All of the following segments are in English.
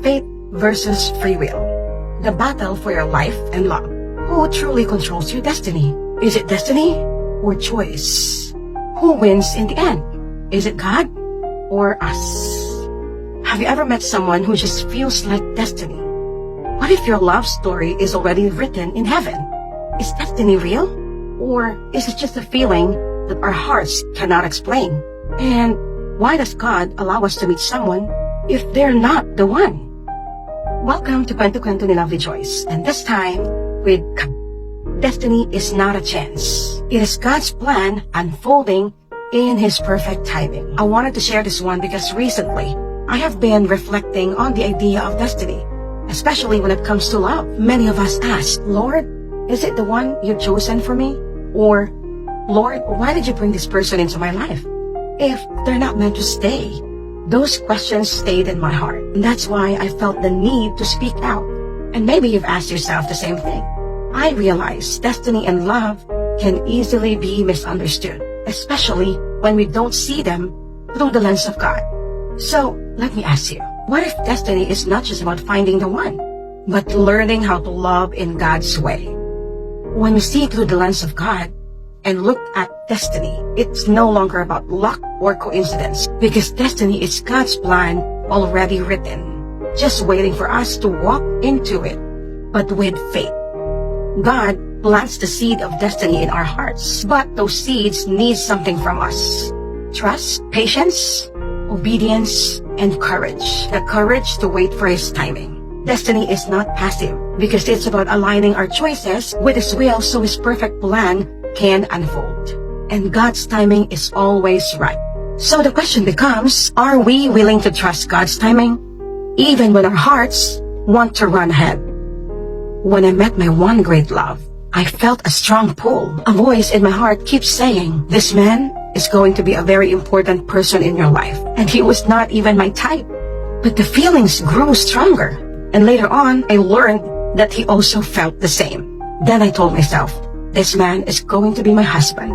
Fate versus free will. The battle for your life and love. Who truly controls your destiny? Is it destiny or choice? Who wins in the end? Is it God or us? Have you ever met someone who just feels like destiny? What if your love story is already written in heaven? Is destiny real? Or is it just a feeling that our hearts cannot explain? And why does God allow us to meet someone if they're not the one? Welcome to KWENTO ni Lovely Joyce, and this time with Destiny is not a chance. It is God's plan unfolding in His perfect timing. I wanted to share this one because recently I have been reflecting on the idea of destiny, especially when it comes to love. Many of us ask, Lord, is it the one you've chosen for me? Or, Lord, why did you bring this person into my life if they're not meant to stay? Those questions stayed in my heart, and that's why I felt the need to speak out. And maybe you've asked yourself the same thing. I realize destiny and love can easily be misunderstood, especially when we don't see them through the lens of God. So, let me ask you, what if destiny is not just about finding the one, but learning how to love in God's way? When we see through the lens of God and look at destiny, it's no longer about luck or coincidence, because destiny is God's plan already written, just waiting for us to walk into it, but with faith. God plants the seed of destiny in our hearts, but those seeds need something from us. Trust, patience, obedience, and courage. The courage to wait for His timing. Destiny is not passive, because it's about aligning our choices with His will so His perfect plan can unfold. And God's timing is always right. So the question becomes, are we willing to trust God's timing, even when our hearts want to run ahead? When I met my one great love, I felt a strong pull. A voice in my heart keeps saying, this man is going to be a very important person in your life. And he was not even my type. But the feelings grew stronger. And later on, I learned that he also felt the same. Then I told myself, this man is going to be my husband.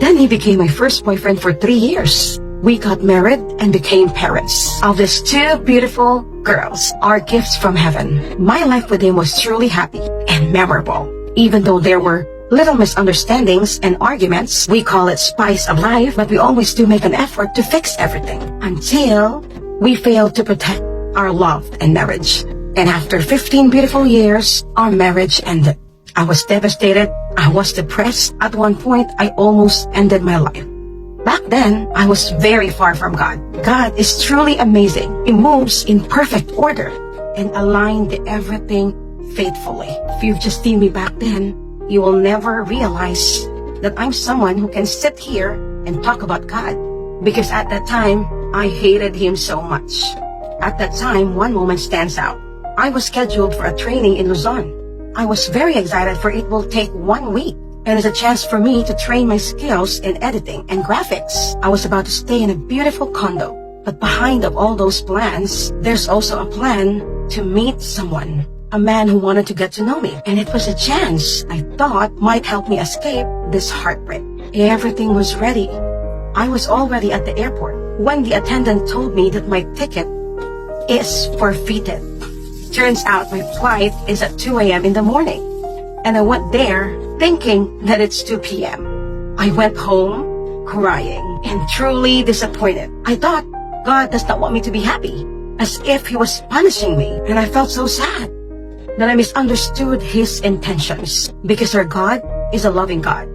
Then he became my first boyfriend for 3 years. We got married and became parents of these 2 beautiful girls, our gifts from heaven. My life with him was truly happy and memorable. Even though there were little misunderstandings and arguments, we call it spice of life, but we always do make an effort to fix everything until we failed to protect our love and marriage. And after 15 beautiful years, our marriage ended. I was devastated. I was depressed. At one point, I almost ended my life. Back then, I was very far from God. God is truly amazing. He moves in perfect order and aligned everything faithfully. If you've just seen me back then, you will never realize that I'm someone who can sit here and talk about God, because at that time, I hated Him so much. At that time, one moment stands out. I was scheduled for a training in Luzon. I was very excited, for it will take 1 week, and it's a chance for me to train my skills in editing and graphics. I was about to stay in a beautiful condo, but behind of all those plans, there's also a plan to meet someone, a man who wanted to get to know me, and it was a chance I thought might help me escape this heartbreak. Everything was ready. I was already at the airport when the attendant told me that my ticket is forfeited. Turns out my flight is at 2 a.m. in the morning, and I went there thinking that it's 2 p.m. I went home crying and truly disappointed. I thought God does not want me to be happy, as if He was punishing me, and I felt so sad that I misunderstood His intentions, because our God is a loving God,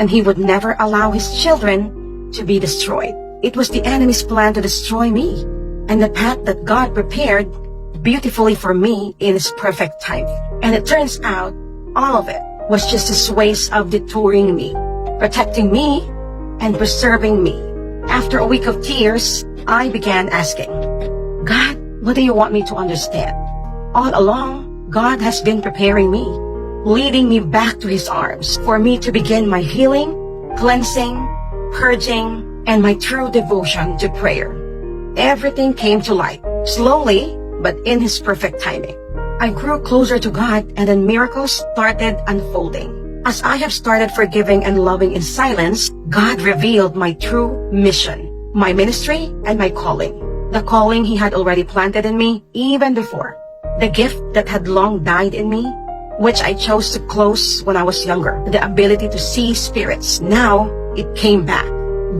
and He would never allow His children to be destroyed. It was the enemy's plan to destroy me, and the path that God prepared beautifully for me in His perfect time. And it turns out all of it was just His ways of detouring me, protecting me, and preserving me. After a week of tears, I began asking, God, what do you want me to understand? All along, God has been preparing me, leading me back to His arms for me to begin my healing, cleansing, purging, and my true devotion to prayer. Everything came to light, slowly, but in His perfect timing. I grew closer to God, and then miracles started unfolding. As I have started forgiving and loving in silence, God revealed my true mission, my ministry, and my calling. the calling He had already planted in me even before, the gift that had long died in me, which I chose to close when I was younger, the ability to see spirits. Now it came back,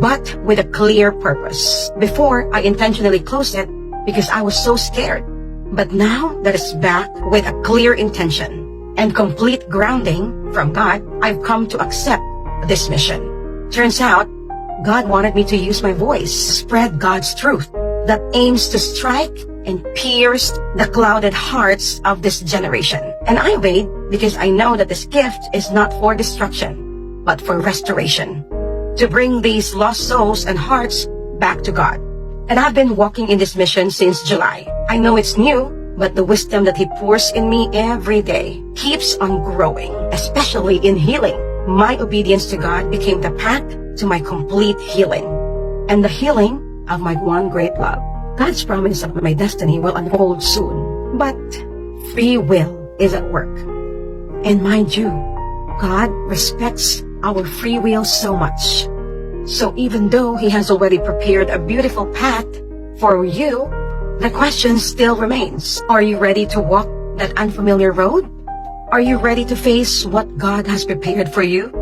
but with a clear purpose. Before, I intentionally closed it because I was so scared. But now that it's back with a clear intention and complete grounding from God, I've come to accept this mission. Turns out, God wanted me to use my voice, spread God's truth that aims to strike and pierce the clouded hearts of this generation. And I obeyed because I know that this gift is not for destruction, but for restoration, to bring these lost souls and hearts back to God. And I've been walking in this mission since July. I know it's new, but the wisdom that He pours in me every day keeps on growing, especially in healing. My obedience to God became the path to my complete healing and the healing of my one great love. God's promise of my destiny will unfold soon, but free will is at work. And mind you, God respects our free will so much. So even though He has already prepared a beautiful path for you, the question still remains. Are you ready to walk that unfamiliar road? Are you ready to face what God has prepared for you?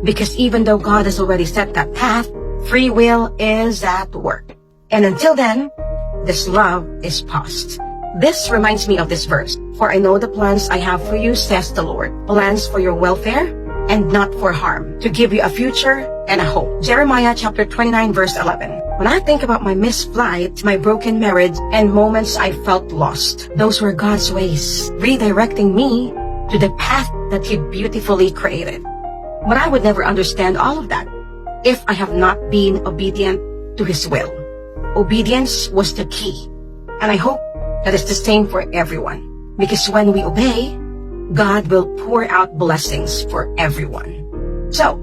Because even though God has already set that path, free will is at work. And until then, this love is paused. This reminds me of this verse. For I know the plans I have for you, says the Lord. Plans for your welfare and not for harm, to give you a future and a hope. Jeremiah chapter 29 verse 11. When I think about my missed flight, my broken marriage, and moments I felt lost, those were God's ways, redirecting me to the path that He beautifully created. But I would never understand all of that if I have not been obedient to His will. Obedience was the key. And I hope that it's the same for everyone. Because when we obey, God will pour out blessings for everyone. So,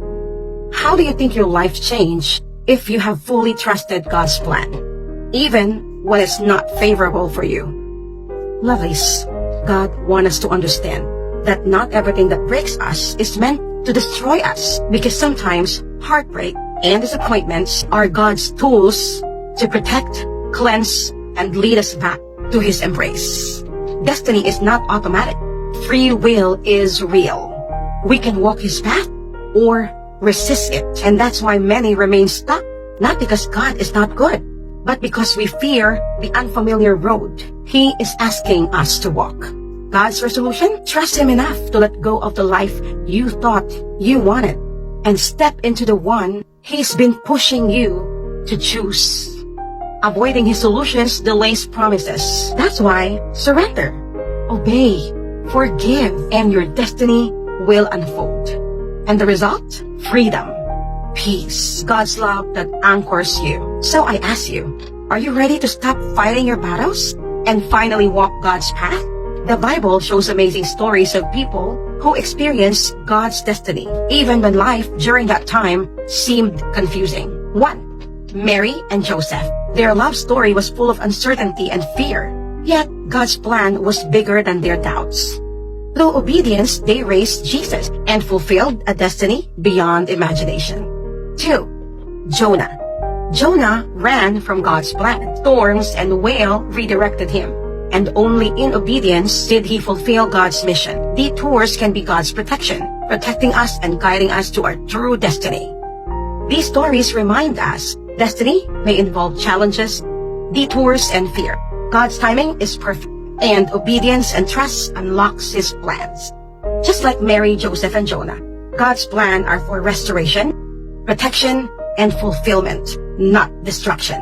how do you think your life changed if you have fully trusted God's plan, even when it's not favorable for you? Lovelies, God wants us to understand that not everything that breaks us is meant to destroy us, because sometimes heartbreak and disappointments are God's tools to protect, cleanse, and lead us back to His embrace. Destiny is not automatic. Free will is real. We can walk His path or resist it. And that's why many remain stuck, not because God is not good, but because we fear the unfamiliar road He is asking us to walk. God's resolution? Trust Him enough to let go of the life you thought you wanted and step into the one He's been pushing you to choose. Avoiding His solutions delays promises. That's why surrender, obey, forgive, and your destiny will unfold. And the result? Freedom, peace, God's love that anchors you. So I ask you, are you ready to stop fighting your battles and finally walk God's path? The Bible shows amazing stories of people who experienced God's destiny, even when life during that time seemed confusing. 1. Mary and Joseph. Their love story was full of uncertainty and fear, yet God's plan was bigger than their doubts. Through obedience, they raised Jesus and fulfilled a destiny beyond imagination. 2. Jonah. Jonah ran from God's plan. Storms and whale redirected him, and only in obedience did he fulfill God's mission. Detours can be God's protection, protecting us and guiding us to our true destiny. These stories remind us destiny may involve challenges, detours, and fear. God's timing is perfect, and obedience and trust unlocks His plans. Just like Mary, Joseph, and Jonah, God's plans are for restoration, protection, and fulfillment, not destruction.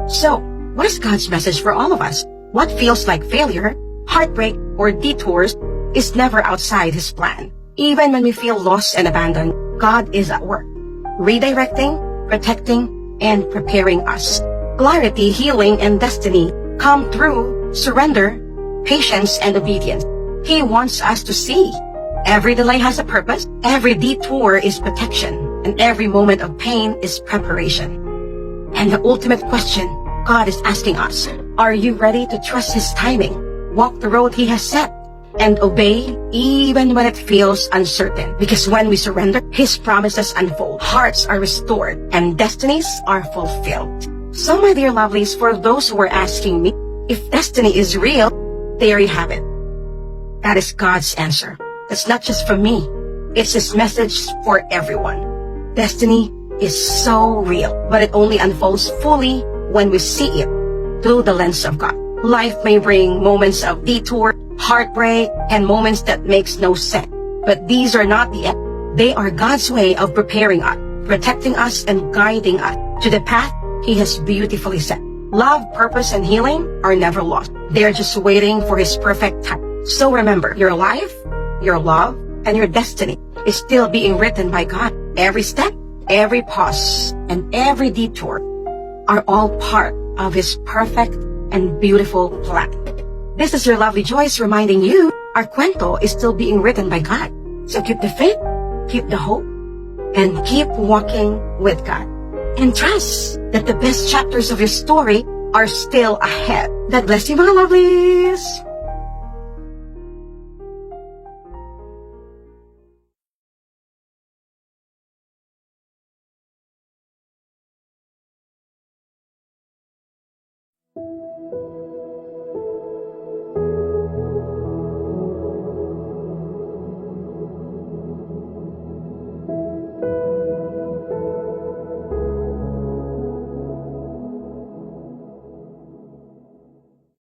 So, what is God's message for all of us? What feels like failure, heartbreak, or detours is never outside His plan. Even when we feel lost and abandoned, God is at work, redirecting, protecting, and preparing us. Clarity, healing, and destiny come through surrender, patience, and obedience. He wants us to see every delay has a purpose, every detour is protection, and every moment of pain is preparation. And the ultimate question God is asking us, are you ready to trust His timing, walk the road He has set, and obey even when it feels uncertain? Because when we surrender, His promises unfold, hearts are restored, and destinies are fulfilled. So, my dear lovelies, for those who are asking me if destiny is real, there you have it. That is God's answer. That's not just for me. It's His message for everyone. Destiny is so real, but it only unfolds fully when we see it through the lens of God. Life may bring moments of detour, heartbreak, and moments that makes no sense. But these are not the end. They are God's way of preparing us, protecting us, and guiding us to the path He has beautifully set. Love, purpose, and healing are never lost. They're just waiting for His perfect time. So remember, your life, your love, and your destiny is still being written by God. Every step, every pause, and every detour are all part of His perfect and beautiful plan. This is your lovely Joyce reminding you our kwento is still being written by God. So keep the faith, keep the hope, and keep walking with God. And trust that the best chapters of your story are still ahead. God bless you, my lovelies.